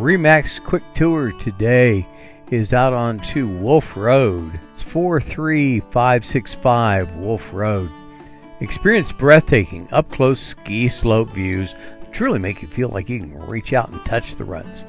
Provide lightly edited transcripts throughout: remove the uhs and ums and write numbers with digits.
RE/MAX quick tour today is out onto Wolf Road. It's 43565 Wolf Road. Experience breathtaking up-close ski slope views that truly make you feel like you can reach out and touch the ruts.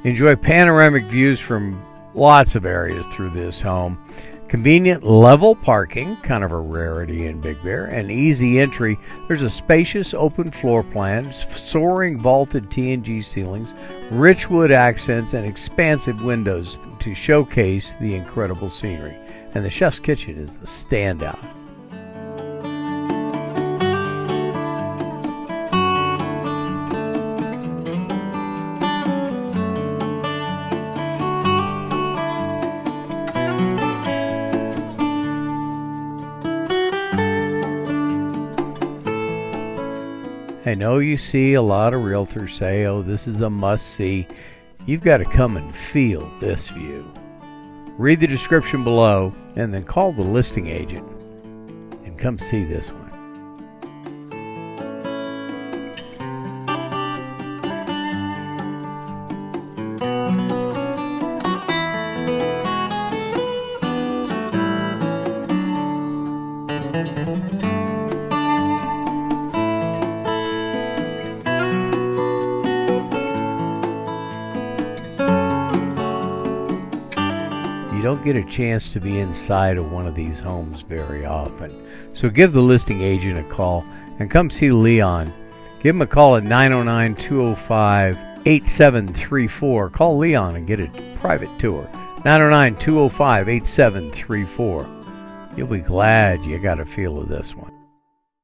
Enjoy panoramic views from lots of areas through this home. Convenient level parking, kind of a rarity in Big Bear, and easy entry. There's a spacious open floor plan, soaring vaulted T&G ceilings, rich wood accents, and expansive windows to showcase the incredible scenery. And the chef's kitchen is a standout. I know you see a lot of realtors say, oh, this is a must-see. You've got to come and feel this view. Read the description below and then call the listing agent and come see this one. You don't get a chance to be inside of one of these homes very often. So give the listing agent a call and come see Leon. Give him a call at 909-205-8734. Call Leon and get a private tour. 909-205-8734. You'll be glad you got a feel of this one.